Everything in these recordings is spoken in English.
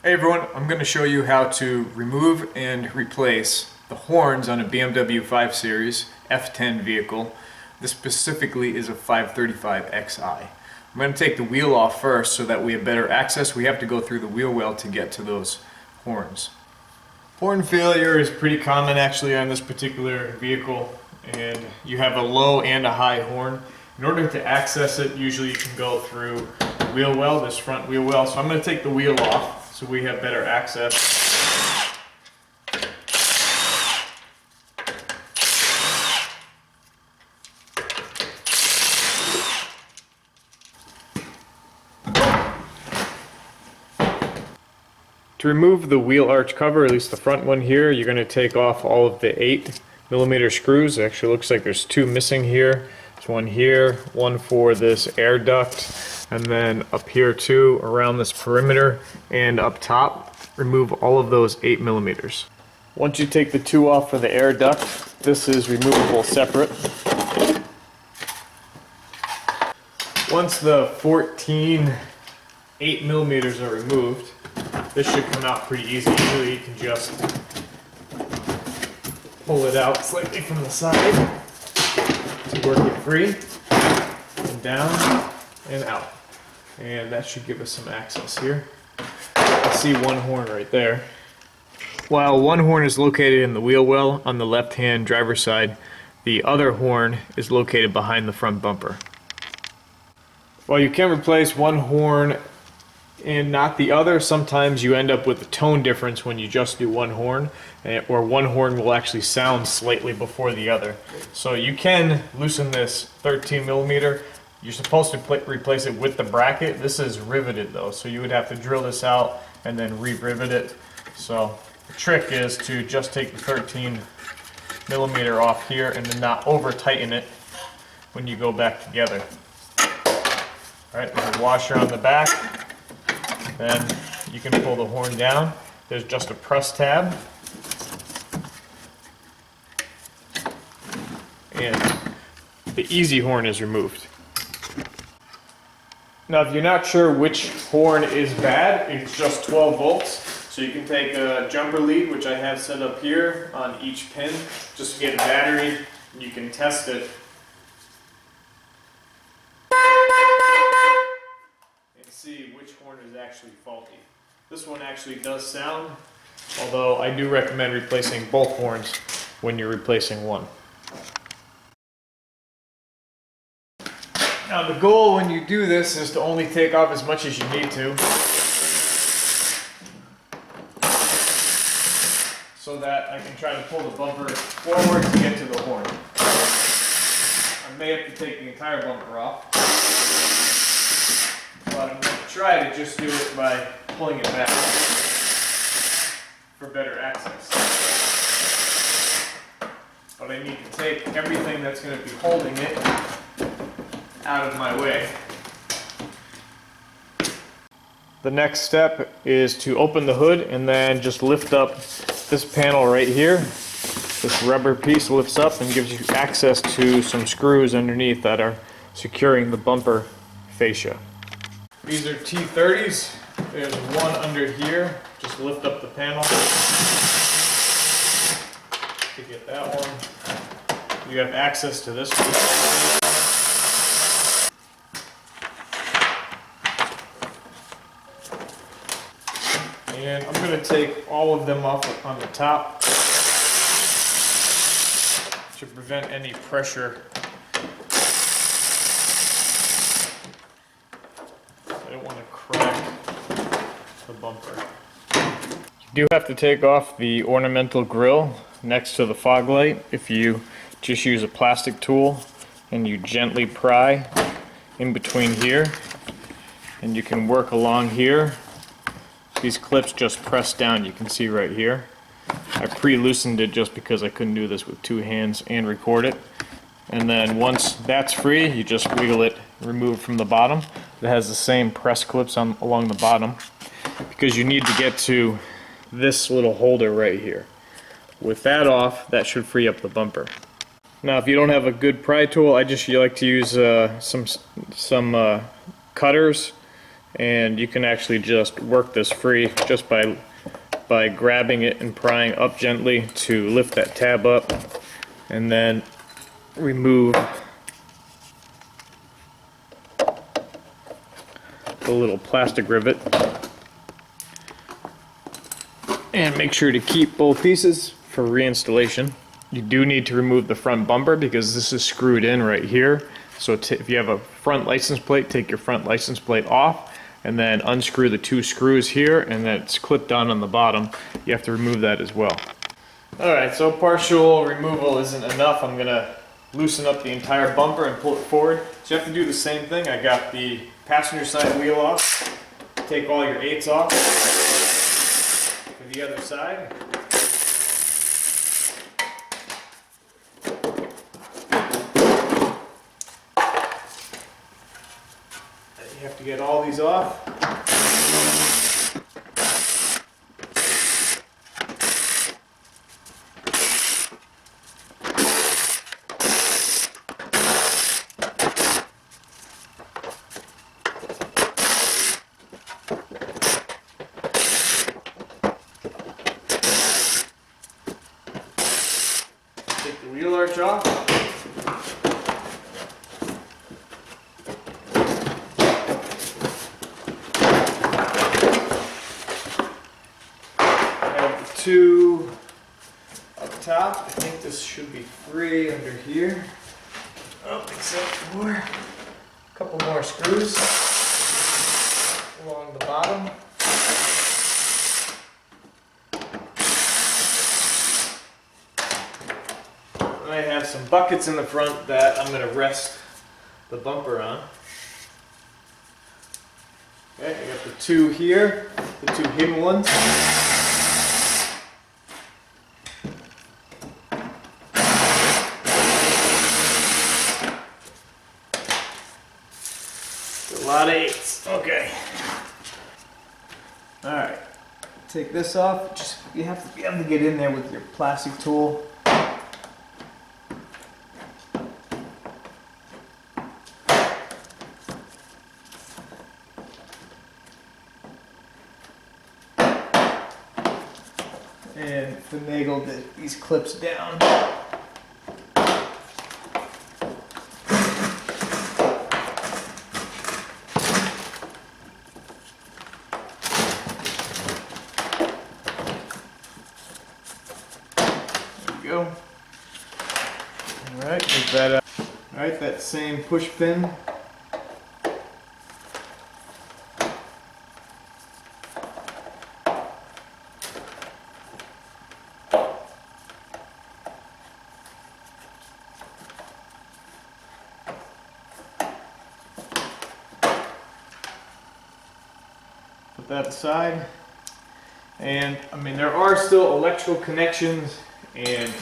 Hey everyone, I'm going to show you how to remove and replace the horns on a BMW 5 Series F10 vehicle. This specifically is a 535xi. I'm going to take the wheel off first so that we have better access. We have to go through the wheel well to get to those horns. Horn failure is pretty common actually on this particular vehicle, and you have a low and a high horn. In order to access it, usually you can go through the wheel well, this front wheel well. So I'm going to take the wheel off so we have better access. To remove the wheel arch cover, at least the front one here, you're going to take off all of the 8mm screws. It actually looks like there's 2 missing here. There's one here, one for this air duct, and then up here too, around this perimeter, and up top. Remove all of those 8mm. Once you take the 2 off for the air duct, this is removable separate. Once the 14 8mm are removed, this should come out pretty easy. Usually you can just pull it out slightly from the side to work it free, and down and out. And that should give us some access here. I see one horn right there. While one horn is located in the wheel well on the left-hand driver's side, the other horn is located behind the front bumper. While you can replace one horn and not the other, sometimes you end up with a tone difference when you just do one horn, or one horn will actually sound slightly before the other. So you can loosen this 13mm. You're supposed to replace it with the bracket. This is riveted though, so you would have to drill this out and then re-rivet it. So the trick is to just take the 13mm off here and then not over tighten it when you go back together. Alright, there's a washer on the back. Then you can pull the horn down. There's just a press tab. And the easy horn is removed. Now if you're not sure which horn is bad, it's just 12 volts. So you can take a jumper lead, which I have set up here on each pin, just to get a battery, and you can test it. And see which horn is actually faulty. This one actually does sound, although I do recommend replacing both horns when you're replacing one. Now the goal when you do this is to only take off as much as you need to, so that I can try to pull the bumper forward to get to the horn. I may have to take the entire bumper off, but I'm going to try to just do it by pulling it back for better access. But I need to take everything that's going to be holding it out of my way. The next step is to open the hood and then just lift up this panel right here. This rubber piece lifts up and gives you access to some screws underneath that are securing the bumper fascia. These are T30s. There's one under here. Just lift up the panel to get that one. You have access to this one. And I'm going to take all of them off on the top to prevent any pressure. I don't want to crack the bumper. You do have to take off the ornamental grill next to the fog light. If you just use a plastic tool and you gently pry in between here, and you can work along here. These clips just press down, you can see right here. I pre-loosened it just because I couldn't do this with 2 hands and record it. And then once that's free, you just wiggle it, remove from the bottom. It has the same press clips along the bottom, because you need to get to this little holder right here. With that off, that should free up the bumper. Now if you don't have a good pry tool, I just like to use some cutters and you can actually just work this free just by grabbing it and prying up gently to lift that tab up, and then remove the little plastic rivet, and make sure to keep both pieces for reinstallation. You do need to remove the front bumper because this is screwed in right here. So if you have a front license plate, take your front license plate off and then unscrew the 2 screws here, and that's clipped on the bottom. You have to remove that as well. Alright, so partial removal isn't enough. I'm going to loosen up the entire bumper and pull it forward. So you have to do the same thing. I got the passenger side wheel off. Take all your 8s off for the other side. You have to get all these off. Take the wheel arch off. Two up top. I think this should be free under here. Oh, except for a couple more screws along the bottom. And I have some buckets in the front that I'm going to rest the bumper on. Okay, I got the 2 here, the 2 hidden ones. A lot of 8s. Okay. Alright. Take this off. You have to be able to get in there with your plastic tool. And finagle these clips down. Go. Alright, get that out. Alright, that same push pin. Put that aside. And I mean, there are still electrical connections and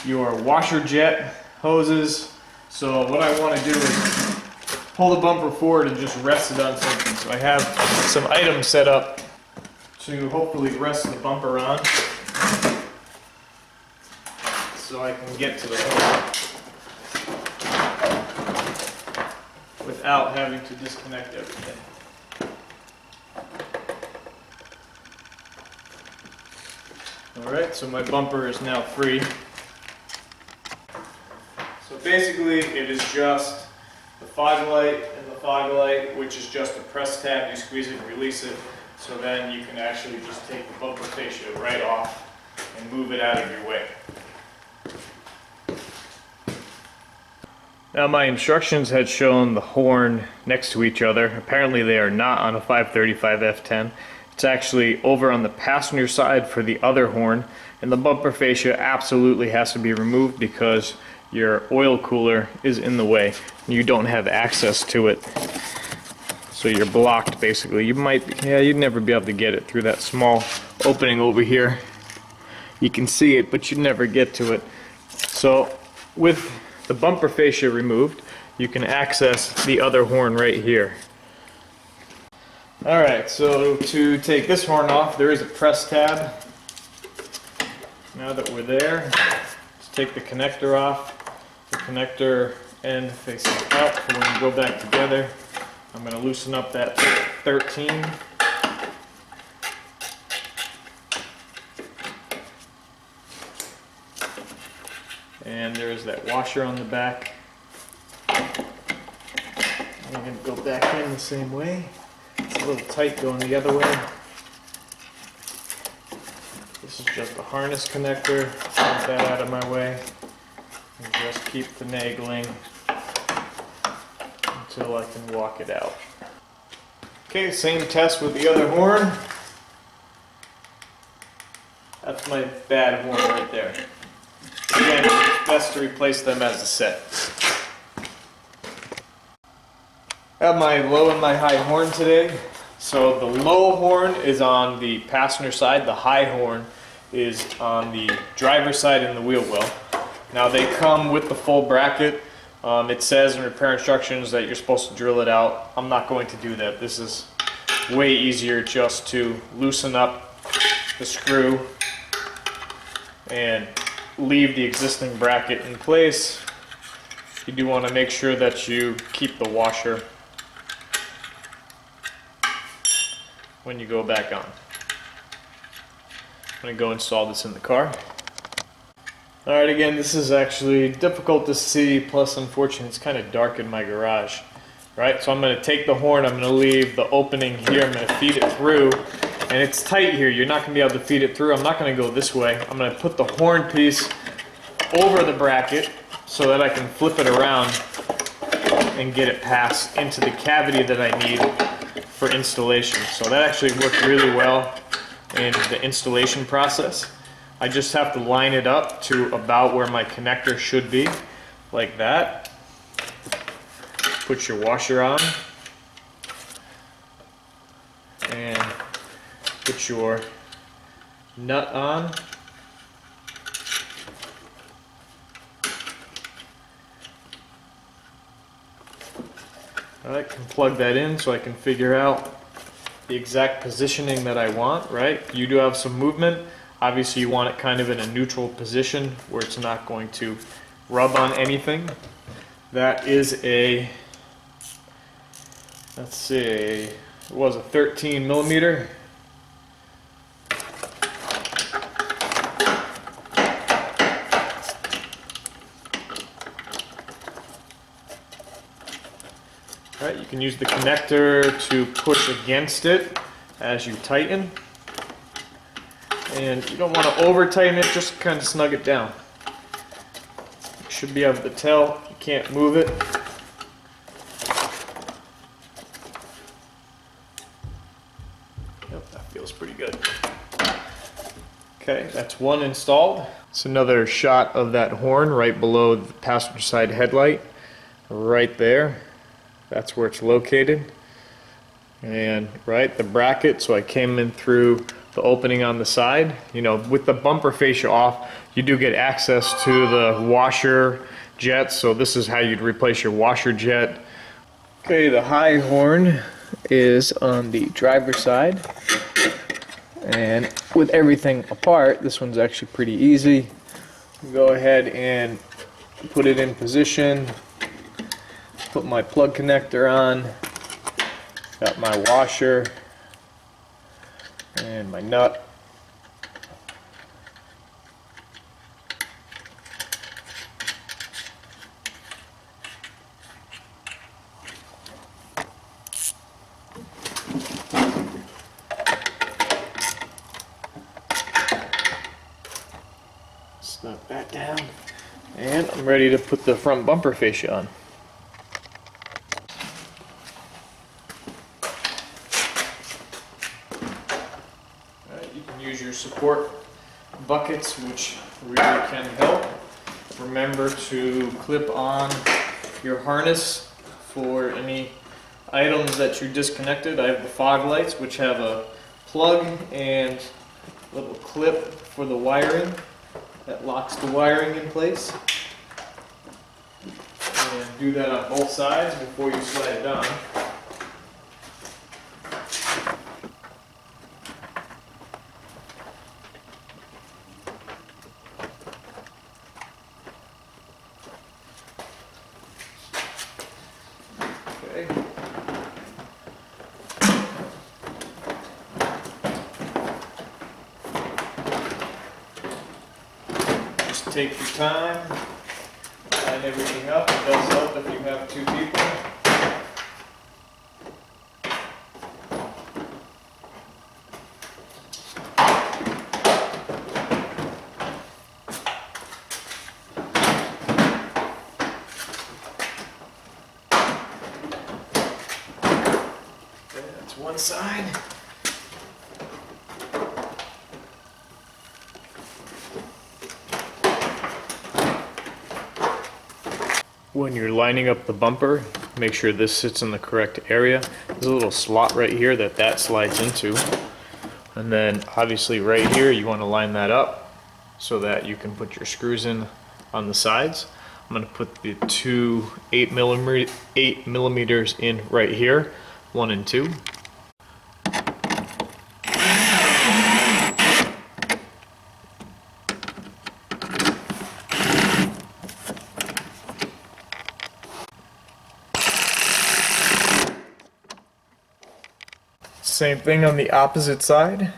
your washer jet hoses. So what I want to do is pull the bumper forward and just rest it on something. So I have some items set up to hopefully rest the bumper on, so I can get to the hose without having to disconnect everything. Alright, so my bumper is now free. So basically it is just the fog light and the fog light, which is just a press tab. You squeeze it and release it, so then you can actually just take the bumper fascia right off and move it out of your way. Now my instructions had shown the horn next to each other. Apparently they are not on a 535 F10. It's actually over on the passenger side for the other horn, and the bumper fascia absolutely has to be removed because your oil cooler is in the way and you don't have access to it. So you're blocked basically. You'd never be able to get it through that small opening over here. You can see it, but you'd never get to it. So with the bumper fascia removed, you can access the other horn right here. Alright, so to take this horn off, there is a press tab. Now that we're there, let's take the connector off. The connector end facing up, so when we go back together, I'm going to loosen up that 13. And there's that washer on the back. I'm going to go back in the same way. It's a little tight going the other way. This is just a harness connector. Get that out of my way. And just keep finagling until I can walk it out. Okay, same test with the other horn. That's my bad horn right there. Again, it's best to replace them as a set. I have my low and my high horn today. So the low horn is on the passenger side, the high horn is on the driver's side in the wheel well. Now they come with the full bracket. It says in repair instructions that you're supposed to drill it out. I'm not going to do that. This is way easier just to loosen up the screw and leave the existing bracket in place. You do want to make sure that you keep the washer when you go back on. I'm going to go install this in the car. Alright, again, this is actually difficult to see, plus unfortunately it's kind of dark in my garage. Right, so I'm going to take the horn, I'm going to leave the opening here, I'm going to feed it through, and it's tight here, you're not going to be able to feed it through. I'm not going to go this way. I'm going to put the horn piece over the bracket so that I can flip it around and get it passed into the cavity that I need for installation. So that actually worked really well in the installation process. I just have to line it up to about where my connector should be, like that. Put your washer on and put your nut on. Alright, can plug that in so I can figure out the exact positioning that I want, right? You do have some movement. Obviously you want it kind of in a neutral position where it's not going to rub on anything. That is a, let's see, it was a 13 millimeter. Right, you can use the connector to push against it as you tighten. And you don't want to over tighten it, just kind of snug it down. You should be able to tell, you can't move it. Yep, that feels pretty good. Okay, that's one installed. It's another shot of that horn right below the passenger side headlight, right there. That's where it's located. And right, the bracket, so I came in through the opening on the side. You know, with the bumper fascia off, you do get access to the washer jets, so this is how you'd replace your washer jet. Okay, the high horn is on the driver's side. And with everything apart, this one's actually pretty easy. Go ahead and put it in position. Put my plug connector on, got my washer and my nut. Snug that down, and I'm ready to put the front bumper fascia on. Use your support buckets, which really can help. Remember to clip on your harness for any items that you disconnected. I have the fog lights, which have a plug and a little clip for the wiring that locks the wiring in place. And do that on both sides before you slide it down. Just take your time, line everything up. It does help if you have two people. That's one side. When you're lining up the bumper, make sure this sits in the correct area. There's a little slot right here that slides into. And then obviously right here, you want to line that up so that you can put your screws in on the sides. I'm going to put the two 8 millimeters in right here, 1 and 2. Same thing on the opposite side.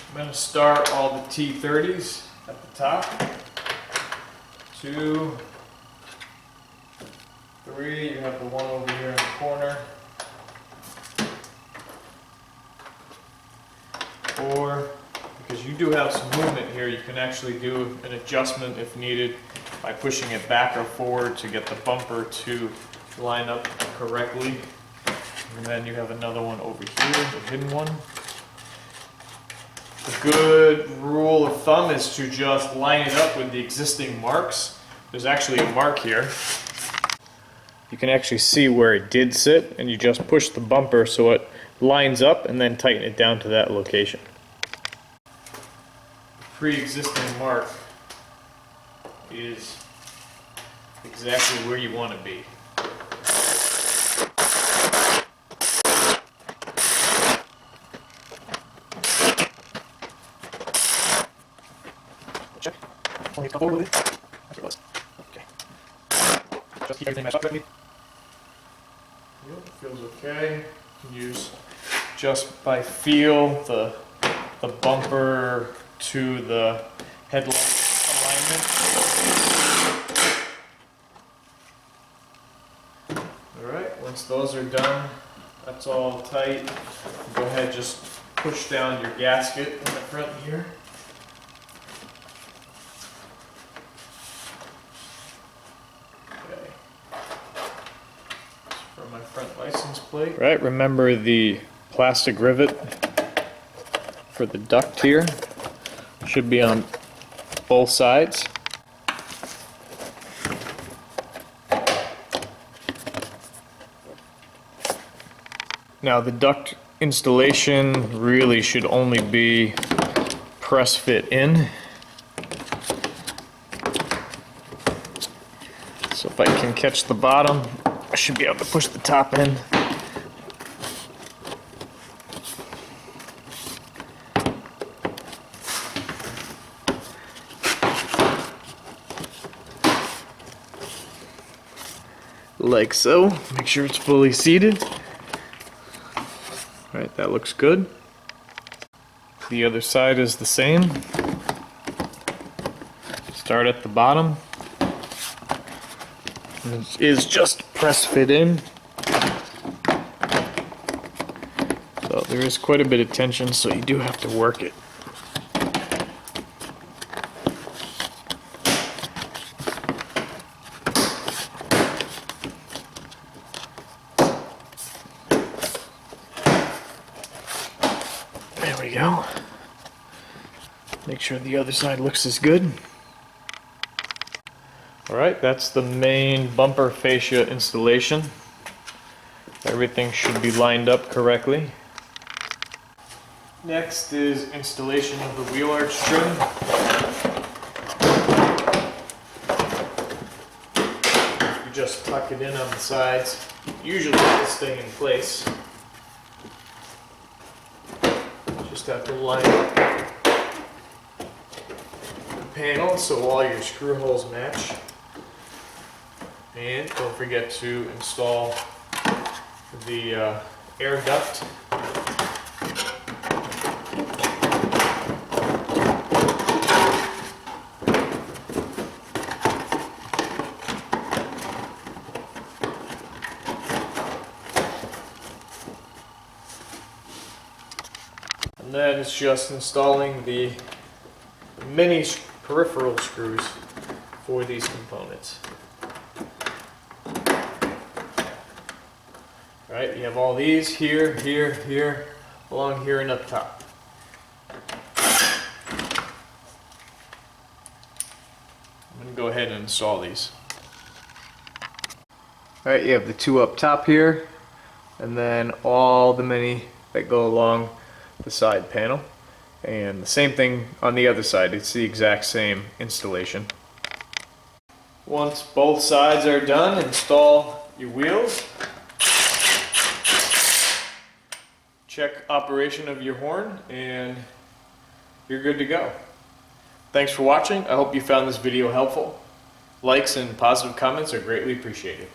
I'm going to start all the T30s at the top. 2, 3, you have the one over here in the corner. 4, because you do have some movement here, you can actually do an adjustment if needed by pushing it back or forward to get the bumper to line up correctly. And then you have another one over here, the hidden one. A good rule of thumb is to just line it up with the existing marks. There's actually a mark here. You can actually see where it did sit, and you just push the bumper so it lines up and then tighten it down to that location. The pre-existing mark is exactly where you want to be. Check. Only a couple with it. That's what it was. Okay. Just keep everything matched up correctly. Yep, feels okay. You can use just by feel the bumper to the headlight alignment. Alright, once those are done, that's all tight. Go ahead, just push down your gasket in the front here. My front license plate. Right, remember the plastic rivet for the duct here. Should be on both sides. Now the duct installation really should only be press fit in. So if I can catch the bottom, I should be able to push the top in. Like so. Make sure it's fully seated. Alright, that looks good. The other side is the same. Start at the bottom. It is just press fit in. So there is quite a bit of tension, so you do have to work it. There we go. Make sure the other side looks as good. Alright, that's the main bumper fascia installation. Everything should be lined up correctly. Next is installation of the wheel arch trim. You just tuck it in on the sides. Usually it'll stay in place. Just have to line up the panel so all your screw holes match. And don't forget to install the air duct. And then it's just installing the mini peripheral screws for these components. Alright, you have all these here, here, here, along here and up top. I'm going to go ahead and install these. Alright, you have the two up top here, and then all the many that go along the side panel. And the same thing on the other side, it's the exact same installation. Once both sides are done, install your wheels. Check operation of your horn and you're good to go. Thanks for watching. I hope you found this video helpful. Likes and positive comments are greatly appreciated.